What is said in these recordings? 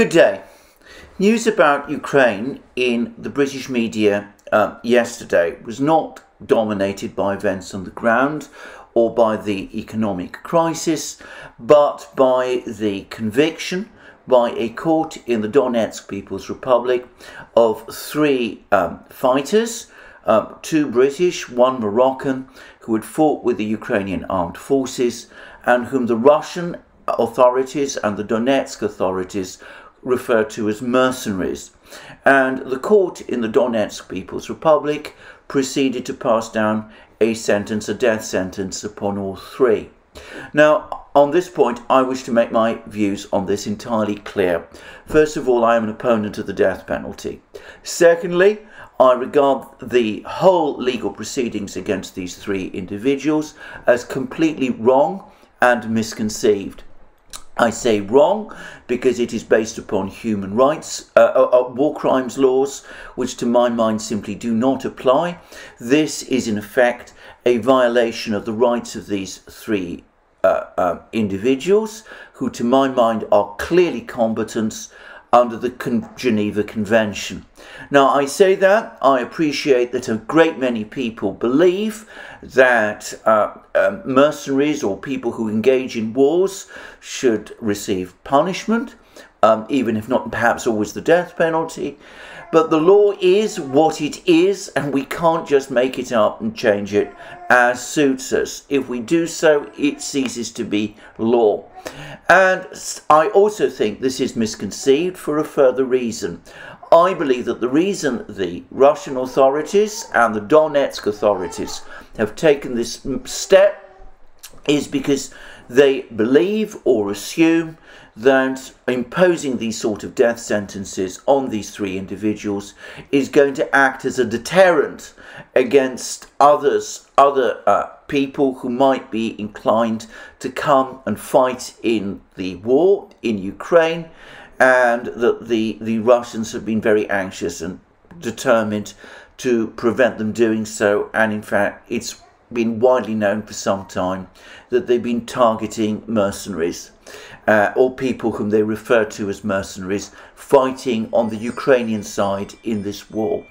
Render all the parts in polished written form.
Good day. News about Ukraine in the British media yesterday was not dominated by events on the ground or by the economic crisis, but by the conviction by a court in the Donetsk People's Republic of three fighters, two British, one Moroccan, who had fought with the Ukrainian armed forces and whom the Russian authorities and the Donetsk authorities refer to as mercenaries. And the court in the Donetsk People's Republic proceeded to pass down a death sentence upon all three. Now, on this point, I wish to make my views on this entirely clear. First of all, I am an opponent of the death penalty. Secondly, I regard the whole legal proceedings against these three individuals as completely wrong and misconceived. I say wrong because it is based upon human rights, war crimes laws, which to my mind simply do not apply. This is in effect a violation of the rights of these three individuals, who to my mind are clearly combatants under the Geneva Convention. Now, I say that, I appreciate that a great many people believe that mercenaries or people who engage in wars should receive punishment, even if not perhaps always the death penalty. But the law is what it is, and we can't just make it up and change it as suits us. If we do so, it ceases to be law. And I also think this is misconceived for a further reason. I believe that the reason the Russian authorities and the Donetsk authorities have taken this step is because they believe or assume that imposing these sort of death sentences on these three individuals is going to act as a deterrent against other people who might be inclined to come and fight in the war in Ukraine, and that the Russians have been very anxious and determined to prevent them doing so. And in fact, it's been widely known for some time that they've been targeting mercenaries or people whom they refer to as mercenaries fighting on the Ukrainian side in this war.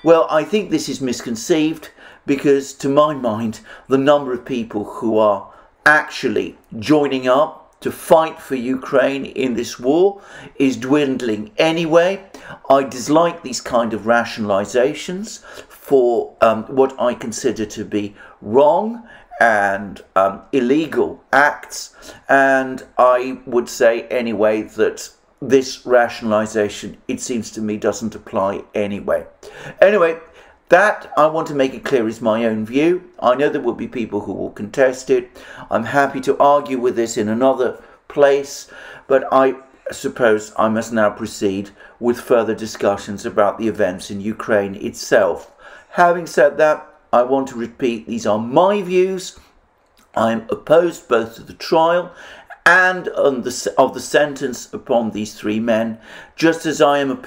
Well, I think this is misconceived because, to my mind, the number of people who are actually joining up to fight for Ukraine in this war is dwindling anyway. I dislike these kind of rationalizations for what I consider to be wrong and illegal acts, and I would say anyway that this rationalization, it seems to me, doesn't apply anyway. Anyway, that, I want to make it clear, is my own view. I know there will be people who will contest it. I'm happy to argue with this in another place, but I suppose I must now proceed with further discussions about the events in Ukraine itself. Having said that, I want to repeat, these are my views. I am opposed both to the trial and of the sentence upon these three men, just as I am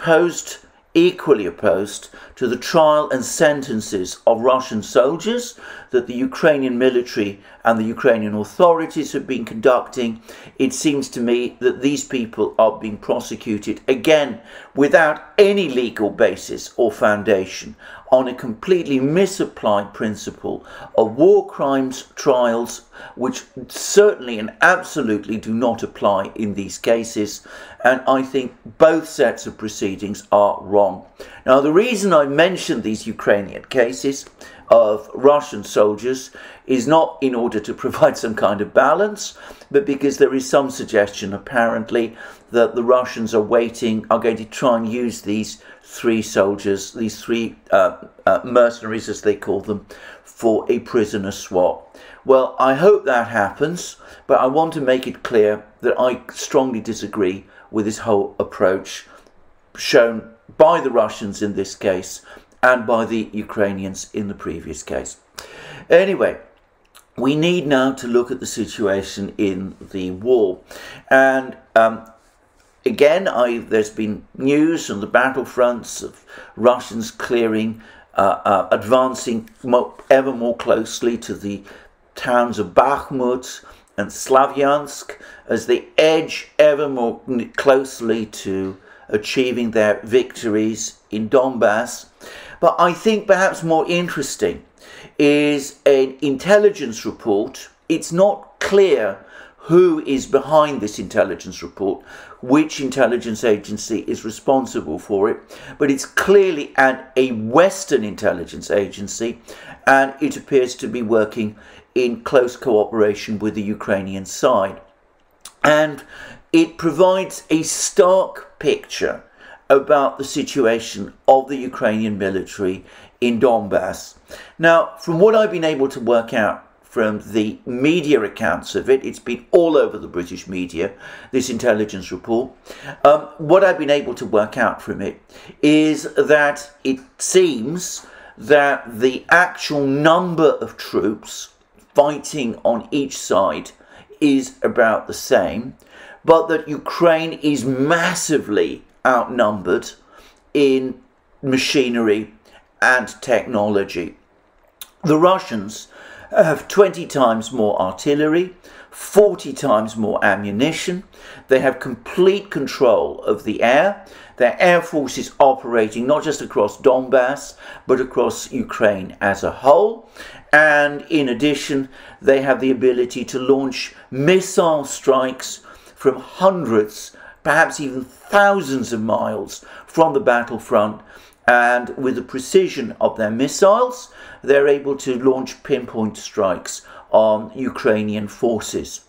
equally opposed to the trial and sentences of Russian soldiers that the Ukrainian military and the Ukrainian authorities have been conducting. It seems to me that these people are being prosecuted, again, without any legal basis or foundation, on a completely misapplied principle of war crimes trials, which certainly and absolutely do not apply in these cases. And I think both sets of proceedings are wrong. Now, the reason I mentioned these Ukrainian cases of Russian soldiers is not in order to provide some kind of balance, but because there is some suggestion, apparently, that the Russians are going to try and use these three soldiers, these three mercenaries, as they call them, for a prisoner swap. Well, I hope that happens, but I want to make it clear that I strongly disagree with this whole approach shown by the Russians in this case and by the Ukrainians in the previous case. Anyway, we need now to look at the situation in the war. And again, there's been news on the battlefronts of Russians advancing ever more closely to the towns of Bakhmut and Slavyansk as they edge ever more closely to achieving their victories in Donbass. But I think perhaps more interesting is an intelligence report. It's not clear who is behind this intelligence report, which intelligence agency is responsible for it, but it's clearly a Western intelligence agency, and it appears to be working in close cooperation with the Ukrainian side. And it provides a stark picture about the situation of the Ukrainian military in Donbass. Now, from what I've been able to work out from the media accounts of it, it's been all over the British media, this intelligence report. What I've been able to work out from it is that it seems that the actual number of troops fighting on each side is about the same, but that Ukraine is massively outnumbered in machinery and technology. The Russians have 20 times more artillery, 40 times more ammunition. They have complete control of the air. Their air force is operating not just across Donbass, but across Ukraine as a whole. And in addition, they have the ability to launch missile strikes from hundreds, perhaps even thousands of miles from the battlefront. And with the precision of their missiles, they're able to launch pinpoint strikes on Ukrainian forces.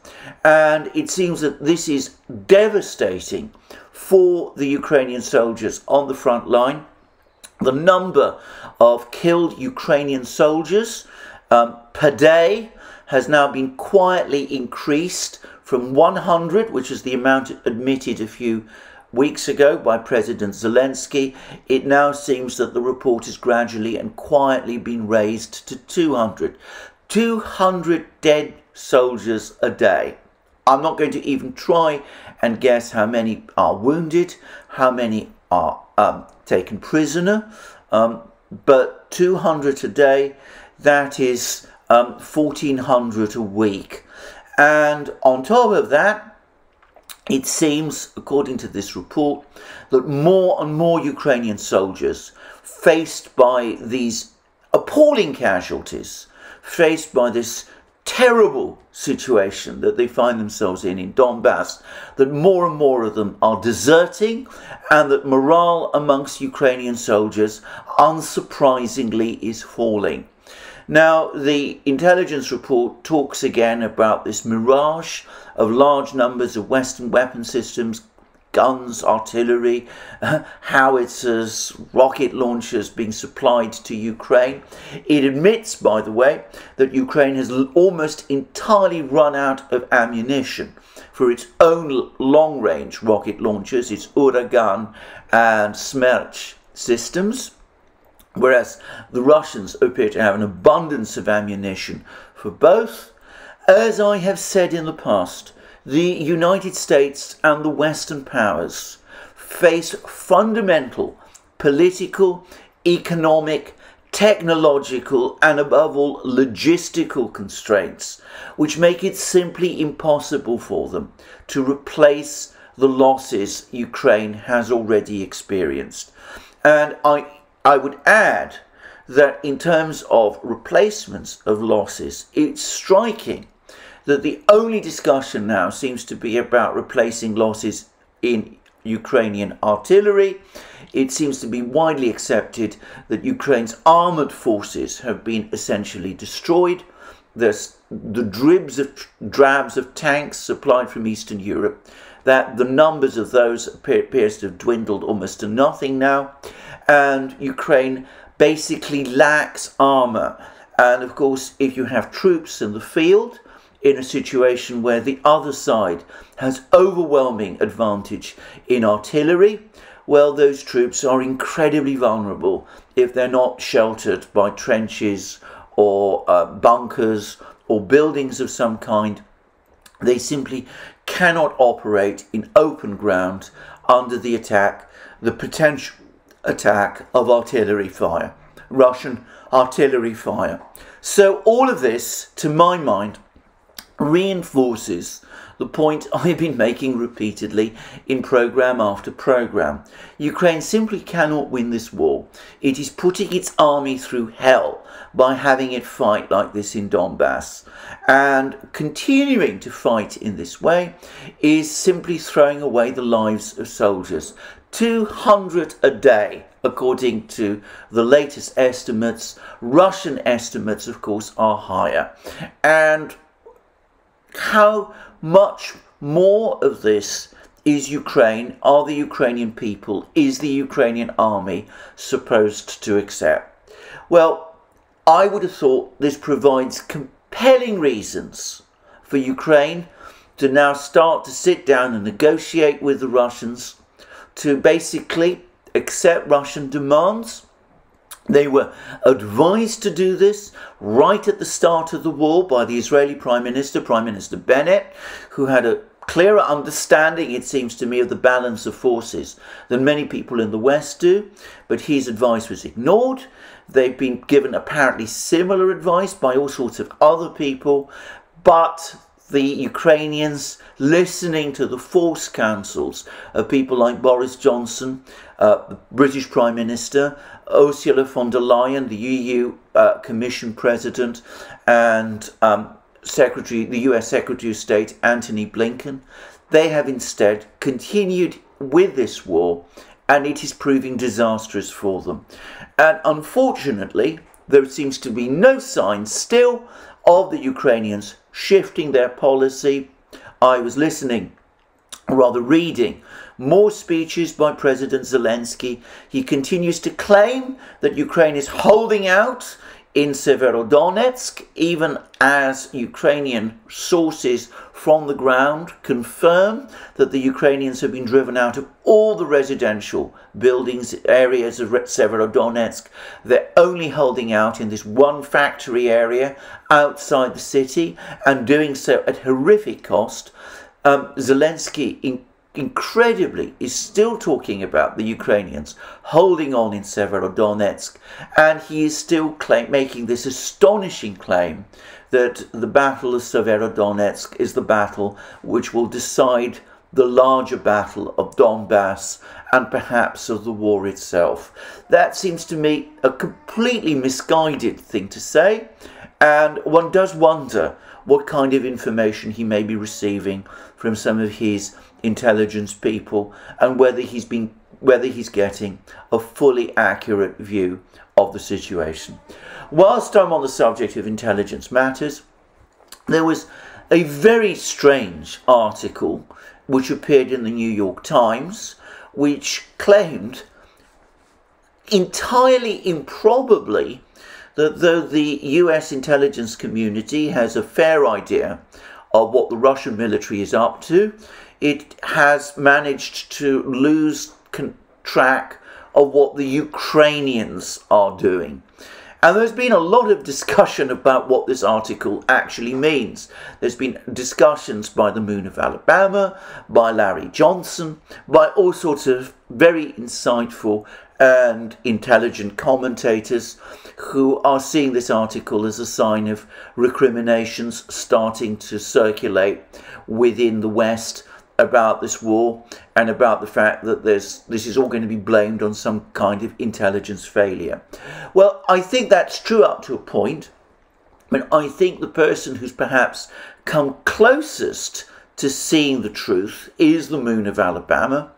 And it seems that this is devastating for the Ukrainian soldiers on the front line. The number of killed Ukrainian soldiers per day has now been quietly increased from 100, which is the amount admitted a few weeks ago by President Zelensky. It now seems that the report has gradually and quietly been raised to 200. 200 dead soldiers a day. I'm not going to even try and guess how many are wounded, how many are taken prisoner, but 200 a day, that is 1,400 a week. And on top of that, it seems, according to this report, that more and more Ukrainian soldiers, faced by these appalling casualties, faced by this terrible situation that they find themselves in Donbass, that more and more of them are deserting, and that morale amongst Ukrainian soldiers, unsurprisingly, is falling. Now, the intelligence report talks again about this mirage of large numbers of Western weapon systems, guns, artillery, howitzers, rocket launchers being supplied to Ukraine. It admits, by the way, that Ukraine has almost entirely run out of ammunition for its own long-range rocket launchers, its Uragan and Smerch systems, whereas the Russians appear to have an abundance of ammunition for both. As I have said in the past, the United States and the Western powers face fundamental political, economic, technological, and above all, logistical constraints, which make it simply impossible for them to replace the losses Ukraine has already experienced. And I would add that in terms of replacements of losses, it's striking that the only discussion now seems to be about replacing losses in Ukrainian artillery. It seems to be widely accepted that Ukraine's armoured forces have been essentially destroyed. There's the drabs of tanks supplied from Eastern Europe, that the numbers of those appears to have dwindled almost to nothing now. And Ukraine basically lacks armour. And of course, if you have troops in the field, in a situation where the other side has overwhelming advantage in artillery, well, those troops are incredibly vulnerable if they're not sheltered by trenches or bunkers or buildings of some kind. They simply cannot operate in open ground under the attack, the potential attack of artillery fire, Russian artillery fire. So all of this, to my mind, reinforces the point I've been making repeatedly in programme after programme. Ukraine simply cannot win this war. It is putting its army through hell by having it fight like this in Donbass. And continuing to fight in this way is simply throwing away the lives of soldiers. 200 a day, according to the latest estimates. Russian estimates, of course, are higher. And how much more of this is Ukraine, are the Ukrainian people, is the Ukrainian army supposed to accept? Well, I would have thought this provides compelling reasons for Ukraine to now start to sit down and negotiate with the Russians to basically accept Russian demands. They were advised to do this right at the start of the war by the Israeli Prime Minister Bennett, who had a clearer understanding, it seems to me, of the balance of forces than many people in the West do. But his advice was ignored. They've been given apparently similar advice by all sorts of other people, but the Ukrainians, listening to the false counsels of people like Boris Johnson, the British Prime Minister, Ursula von der Leyen, the EU Commission President, and the US Secretary of State Antony Blinken, they have instead continued with this war, and it is proving disastrous for them. And unfortunately, there seems to be no signs still of the Ukrainians shifting their policy. I was reading more speeches by President Zelensky. He continues to claim that Ukraine is holding out in Severodonetsk, even as Ukrainian sources from the ground confirm that the Ukrainians have been driven out of all the residential buildings, areas of Severodonetsk. They're only holding out in this one factory area outside the city, and doing so at horrific cost. Zelensky incredibly is still talking about the Ukrainians holding on in Severodonetsk, and he is still making this astonishing claim that the Battle of Severodonetsk is the battle which will decide the larger battle of Donbass and perhaps of the war itself. That seems to me a completely misguided thing to say, and one does wonder what kind of information he may be receiving from some of his intelligence people, and whether he's getting a fully accurate view of the situation. Whilst I'm on the subject of intelligence matters, there was a very strange article which appeared in the New York Times, which claimed, entirely improbably, that though the US intelligence community has a fair idea of what the Russian military is up to, it has managed to lose track of what the Ukrainians are doing. And there's been a lot of discussion about what this article actually means. There's been discussions by the Moon of Alabama, by Larry Johnson, by all sorts of very insightful and intelligent commentators who are seeing this article as a sign of recriminations starting to circulate within the West about this war, and about the fact that this is all going to be blamed on some kind of intelligence failure. Well, I think that's true up to a point, but I think the person who's perhaps come closest to seeing the truth is the Moon of Alabama.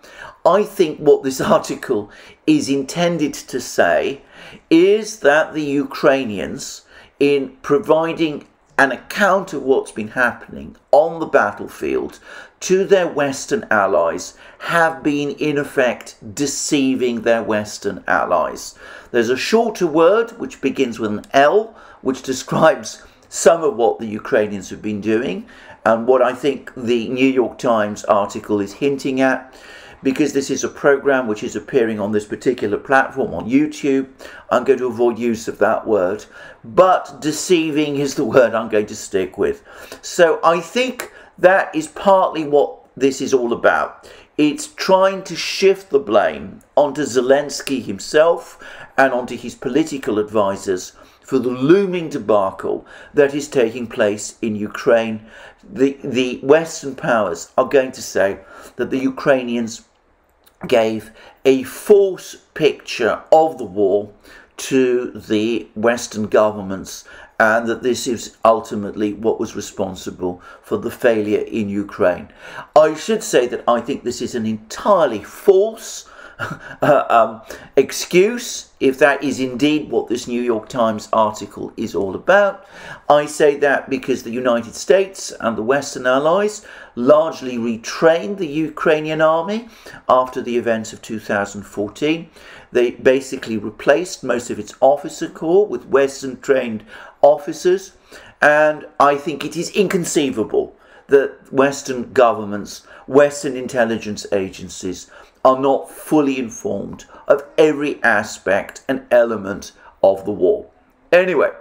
I think what this article is intended to say is that the Ukrainians, in providing an account of what's been happening on the battlefield to their Western allies, have been in effect deceiving their Western allies. There's a shorter word which begins with an L, which describes some of what the Ukrainians have been doing, and what I think the New York Times article is hinting at. Because this is a program which is appearing on this particular platform on YouTube, I'm going to avoid use of that word. But deceiving is the word I'm going to stick with. So I think that is partly what this is all about. It's trying to shift the blame onto Zelensky himself and onto his political advisors for the looming debacle that is taking place in Ukraine. The Western powers are going to say that the Ukrainians gave a false picture of the war to the Western governments, and that this is ultimately what was responsible for the failure in Ukraine. I should say that I think this is an entirely false excuse, if that is indeed what this New York Times article is all about. I say that because the United States and the Western allies largely retrained the Ukrainian army after the events of 2014. They basically replaced most of its officer corps with Western trained officers, and I think it is inconceivable that Western governments, Western intelligence agencies are not fully informed of every aspect and element of the war. Anyway,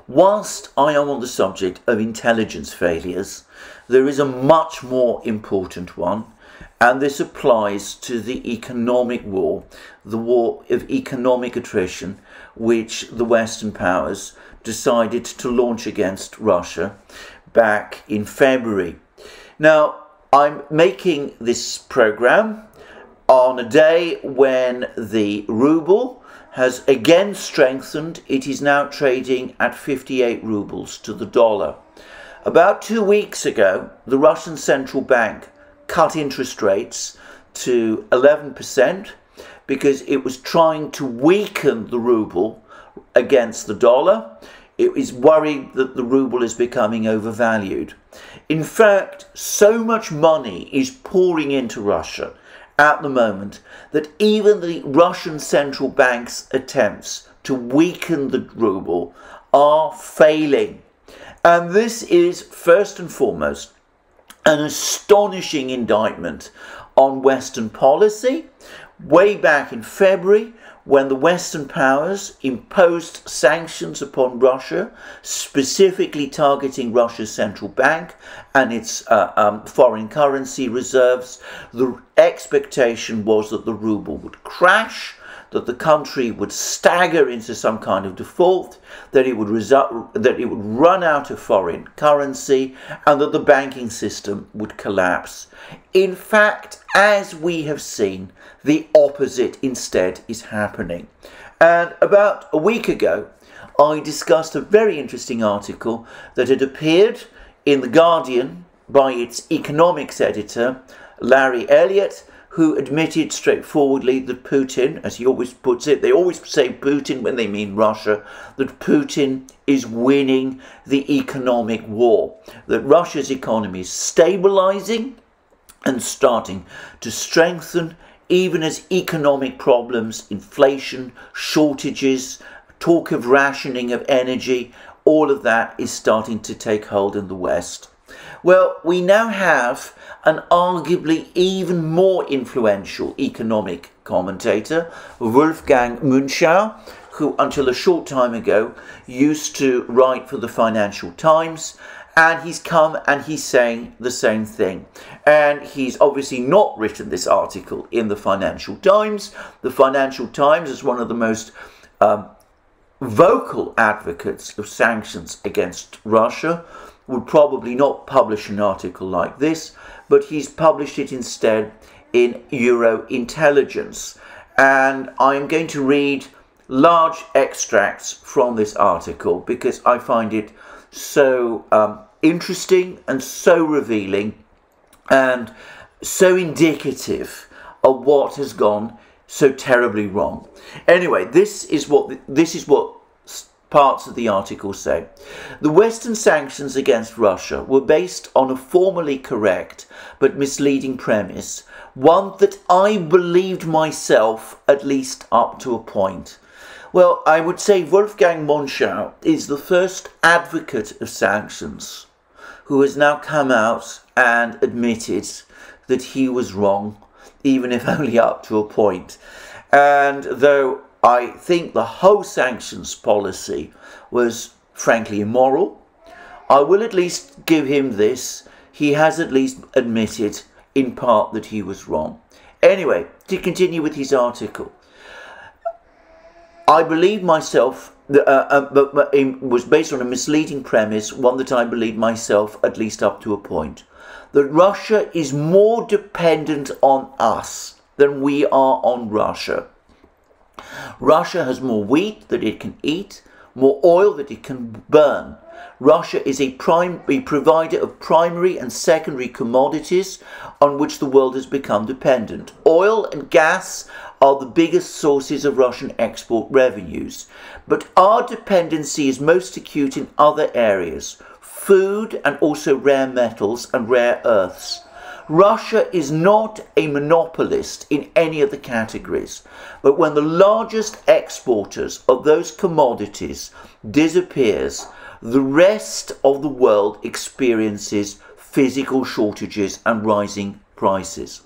whilst I am on the subject of intelligence failures, there is a much more important one, and this applies to the economic war, the war of economic attrition, which the Western powers decided to launch against Russia back in February. Now, I'm making this program on a day when the ruble has again strengthened. It is now trading at 58 rubles to the dollar. About 2 weeks ago, the Russian central bank cut interest rates to 11% because it was trying to weaken the ruble against the dollar. It is worried that the ruble is becoming overvalued. In fact, so much money is pouring into Russia at the moment that even the Russian central bank's attempts to weaken the ruble are failing. And this is first and foremost an astonishing indictment on Western policy. Way back in February, when the Western powers imposed sanctions upon Russia, specifically targeting Russia's central bank and its foreign currency reserves, the expectation was that the ruble would crash, that the country would stagger into some kind of default, that it would run out of foreign currency, and that the banking system would collapse. In fact, as we have seen, the opposite instead is happening. And about a week ago, I discussed a very interesting article that had appeared in The Guardian by its economics editor, Larry Elliott, who admitted straightforwardly that Putin, as he always puts it, they always say Putin when they mean Russia, that Putin is winning the economic war, that Russia's economy is stabilizing and starting to strengthen, even as economic problems, inflation, shortages, talk of rationing of energy, all of that is starting to take hold in the West. Well, we now have an arguably even more influential economic commentator, Wolfgang Münchau, who until a short time ago used to write for the Financial Times, and he's come and he's saying the same thing. And he's obviously not written this article in the Financial Times. The Financial Times is one of the most vocal advocates of sanctions against Russia, would probably not publish an article like this, but he's published it instead in Euro Intelligence. And I'm going to read large extracts from this article because I find it so interesting and so revealing and so indicative of what has gone so terribly wrong. Anyway, this is what parts of the article say. The Western sanctions against Russia were based on a formally correct but misleading premise, one that I believed myself, at least up to a point. Well, I would say Wolfgang Münchau is the first advocate of sanctions who has now come out and admitted that he was wrong, even if only up to a point. And though I think the whole sanctions policy was frankly immoral, I will at least give him this. He has at least admitted in part that he was wrong. Anyway, to continue with his article, I believe myself, but it was based on a misleading premise, one that I believe myself at least up to a point, that Russia is more dependent on us than we are on Russia. Russia has more wheat that it can eat, more oil that it can burn. Russia is a provider of primary and secondary commodities on which the world has become dependent. Oil and gas are the biggest sources of Russian export revenues, but our dependency is most acute in other areas: food and also rare metals and rare earths. Russia is not a monopolist in any of the categories, but when the largest exporters of those commodities disappears, the rest of the world experiences physical shortages and rising prices.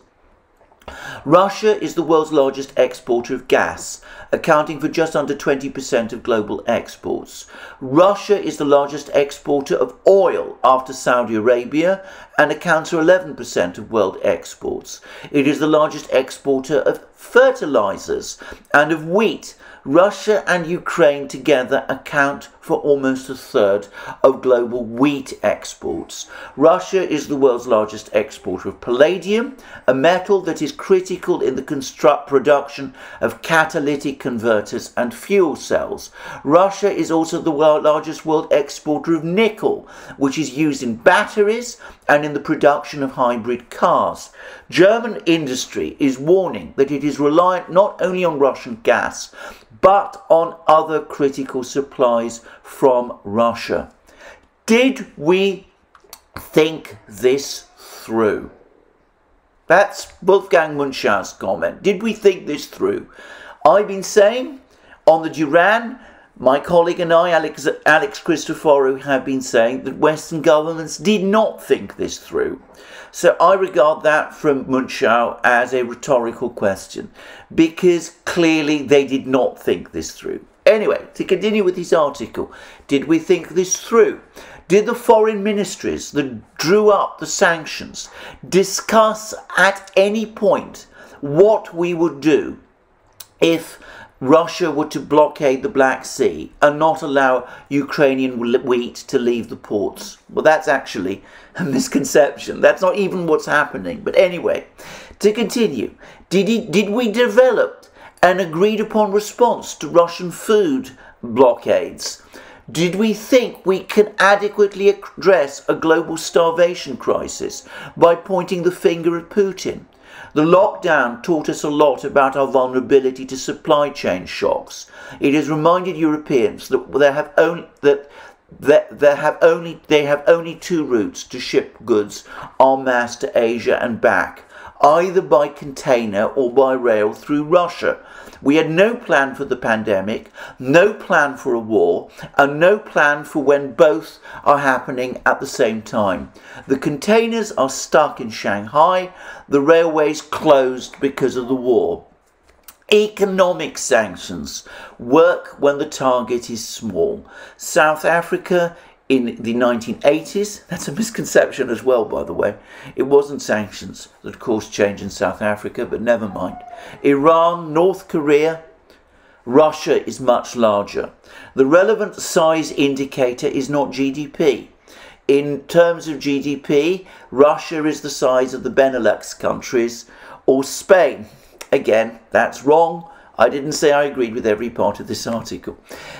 Russia is the world's largest exporter of gas, accounting for just under 20% of global exports. Russia is the largest exporter of oil after Saudi Arabia and accounts for 11% of world exports. It is the largest exporter of fertilizers and of wheat. Russia and Ukraine together account for almost a third of global wheat exports. Russia is the world's largest exporter of palladium, a metal that is critical in the production of catalytic converters and fuel cells. Russia is also the largest world exporter of nickel, which is used in batteries and in the production of hybrid cars. German industry is warning that it is reliant not only on Russian gas, but on other critical supplies from Russia. Did we think this through? That's Wolfgang Munchau's comment. Did we think this through? I've been saying on the Duran, my colleague and I, Alex Christoforou, have been saying that Western governments did not think this through. So I regard that from Munchau as a rhetorical question, because clearly they did not think this through. Anyway, to continue with his article, did we think this through? Did the foreign ministries that drew up the sanctions discuss at any point what we would do if Russia were to blockade the Black Sea and not allow Ukrainian wheat to leave the ports? Well, that's actually a misconception. That's not even what's happening. But anyway, to continue, did we develop an agreed upon response to Russian food blockades? Did we think we can adequately address a global starvation crisis by pointing the finger at Putin? The lockdown taught us a lot about our vulnerability to supply chain shocks. It has reminded Europeans that they have only two routes to ship goods en masse to Asia and back, either by container or by rail through Russia. We had no plan for the pandemic, no plan for a war, and no plan for when both are happening at the same time. The containers are stuck in Shanghai, the railways closed because of the war. Economic sanctions work when the target is small. South Africa in the 1980s, that's a misconception as well, by the way. It wasn't sanctions that caused change in South Africa, but never mind. Iran, North Korea, Russia is much larger. The relevant size indicator is not GDP. In terms of GDP, Russia is the size of the Benelux countries or Spain. Again, that's wrong. I didn't say I agreed with every part of this article.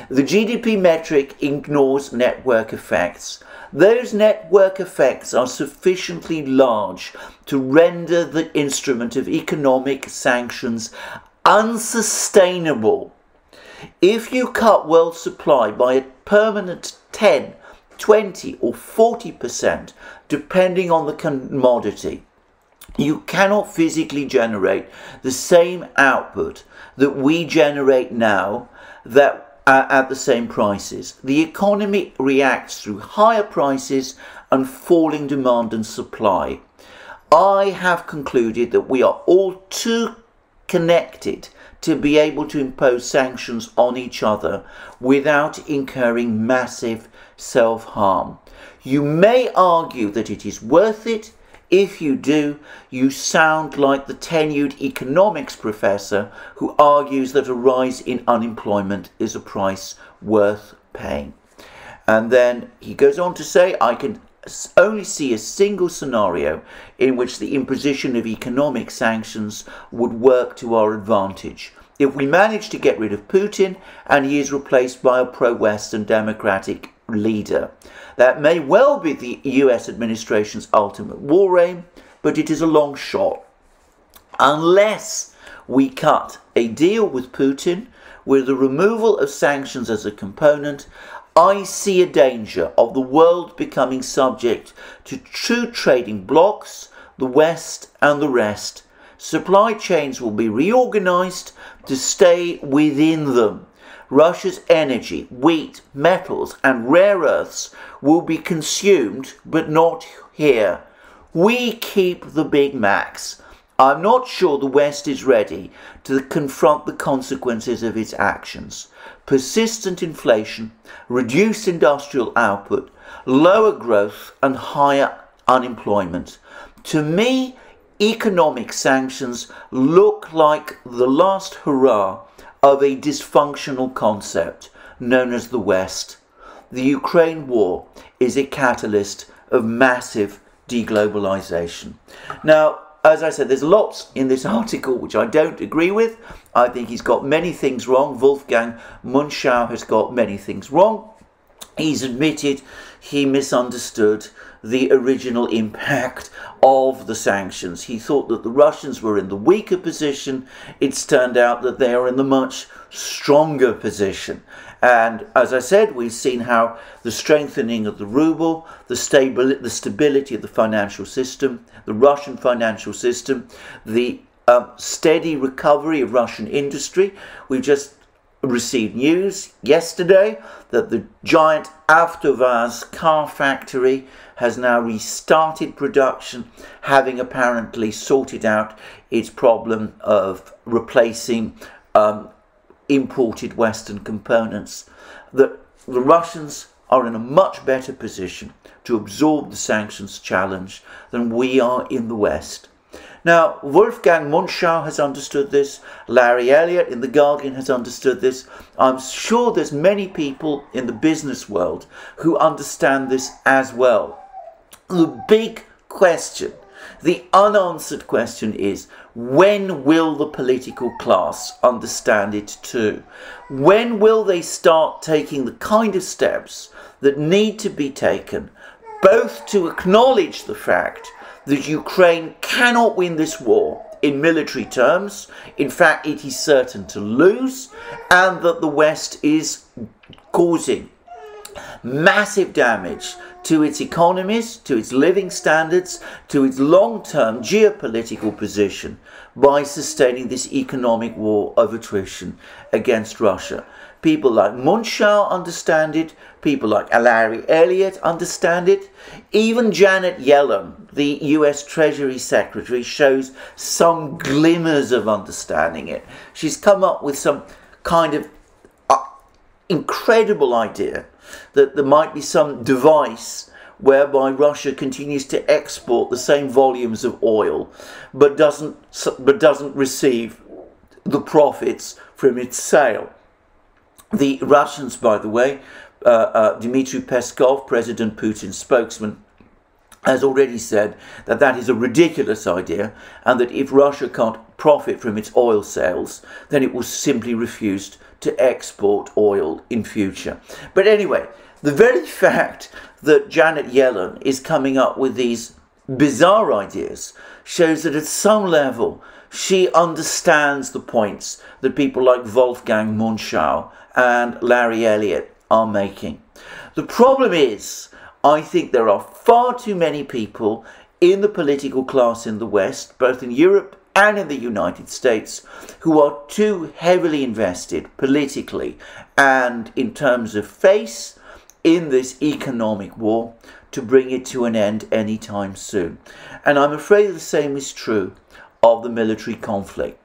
The GDP metric ignores network effects. Those network effects are sufficiently large to render the instrument of economic sanctions unsustainable. If you cut world supply by a permanent 10, 20 or 40%, depending on the commodity, you cannot physically generate the same output that we generate now at the same prices. The economy reacts through higher prices and falling demand and supply. I have concluded that we are all too connected to be able to impose sanctions on each other without incurring massive self-harm. You may argue that it is worth it if you do, you sound like the tenured economics professor who argues that a rise in unemployment is a price worth paying. And then he goes on to say, I can only see a single scenario in which the imposition of economic sanctions would work to our advantage. If we manage to get rid of Putin and he is replaced by a pro-Western democratic leader. That may well be the US administration's ultimate war aim, but it is a long shot. Unless we cut a deal with Putin with the removal of sanctions as a component, I see a danger of the world becoming subject to two trading blocs, the West and the rest. Supply chains will be reorganized to stay within them. Russia's energy, wheat, metals and rare earths will be consumed, but not here. We keep the Big Macs. I'm not sure the West is ready to confront the consequences of its actions. Persistent inflation, reduced industrial output, lower growth and higher unemployment. To me, economic sanctions look like the last hurrah of a dysfunctional concept known as the West. The Ukraine war is a catalyst of massive deglobalization. Now, as I said, there's lots in this article which I don't agree with. I think he's got many things wrong. Wolfgang Munchau has got many things wrong. He's admitted he misunderstood the original impact of the sanctions. He thought that the Russians were in the weaker position. It's turned out that they are in the much stronger position. And as I said, we've seen how the strengthening of the ruble, the stability of the financial system, the Russian financial system, the steady recovery of Russian industry. We've just received news yesterday that the giant Avtovaz car factory has now restarted production, having apparently sorted out its problem of replacing imported Western components. The Russians are in a much better position to absorb the sanctions challenge than we are in the West. Now, Wolfgang Munchau has understood this. Larry Elliott in The Guardian has understood this. I'm sure there's many people in the business world who understand this as well. The big question, the unanswered question is, when will the political class understand it too? When will they start taking the kind of steps that need to be taken, both to acknowledge the fact that Ukraine cannot win this war in military terms, in fact it is certain to lose, and that the West is causing massive damage to its economies, to its living standards, to its long-term geopolitical position by sustaining this economic war of attrition against Russia. People like Munchau understand it, people like Larry Elliott understand it, even Janet Yellen, the US Treasury Secretary, shows some glimmers of understanding it. She's come up with some kind of incredible idea that there might be some device whereby Russia continues to export the same volumes of oil but doesn't receive the profits from its sale. The Russians, by the way, Dmitry Peskov, President Putin's spokesman, has already said that that is a ridiculous idea and that if Russia can't profit from its oil sales, then it will simply refuse to export oil in future. But anyway, the very fact that Janet Yellen is coming up with these bizarre ideas shows that at some level she understands the points that people like Wolfgang Munchau and Larry Elliott are making. The problem is, I think there are far too many people in the political class in the West, both in Europe and in the United States, who are too heavily invested politically and in terms of face in this economic war to bring it to an end anytime soon. And I'm afraid the same is true of the military conflict.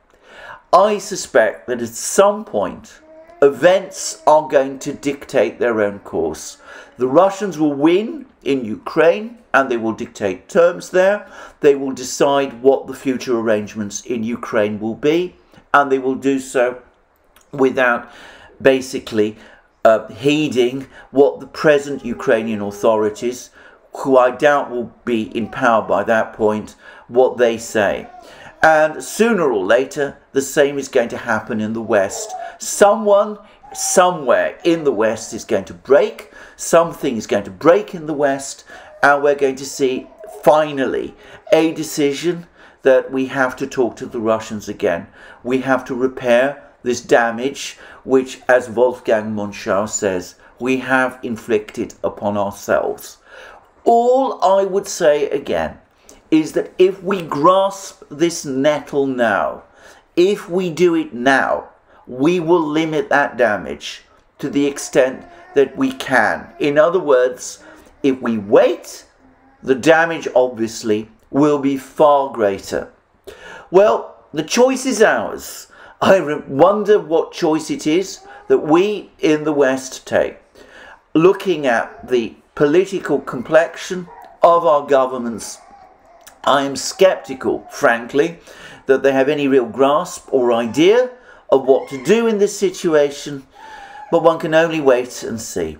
I suspect that at some point events are going to dictate their own course. The Russians will win in Ukraine and they will dictate terms there. They will decide what the future arrangements in Ukraine will be, and they will do so without basically heeding what the present Ukrainian authorities, who I doubt will be in power by that point, what they say. And sooner or later, the same is going to happen in the West. Someone, somewhere in the West is going to break. Something is going to break in the West. And we're going to see, finally, a decision that we have to talk to the Russians again. We have to repair this damage, which, as Wolfgang Munchau says, we have inflicted upon ourselves. All I would say again is that if we grasp this nettle now, if we do it now, we will limit that damage to the extent that we can. In other words, if we wait, the damage obviously will be far greater. Well, the choice is ours. I wonder what choice it is that we in the West take. Looking at the political complexion of our governments, I am sceptical, frankly, that they have any real grasp or idea of what to do in this situation, but one can only wait and see.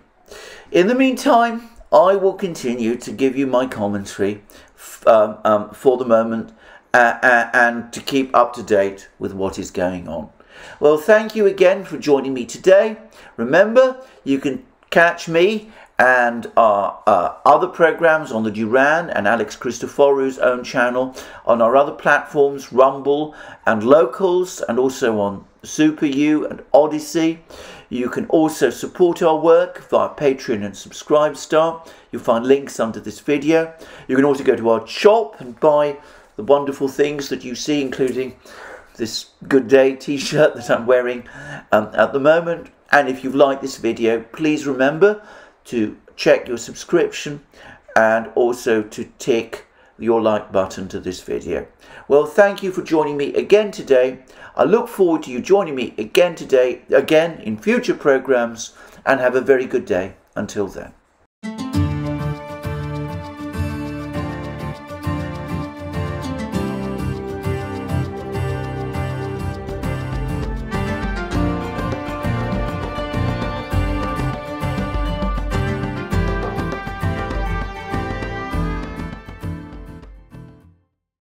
In the meantime, I will continue to give you my commentary for the moment and to keep up to date with what is going on. Well, thank you again for joining me today. Remember, you can catch me and our other programs on the Duran and Alex Christoforo's own channel, on our other platforms, Rumble and Locals, and also on SuperU and ODYSEE. You can also support our work via Patreon and Subscribestar. You'll find links under this video. You can also go to our shop and buy the wonderful things that you see, including this Good Day t-shirt that I'm wearing at the moment. And if you've liked this video, please remember to check your subscription and also to tick your like button to this video. Well, thank you for joining me again today. I look forward to you joining me again in future programs, and have a very good day until then.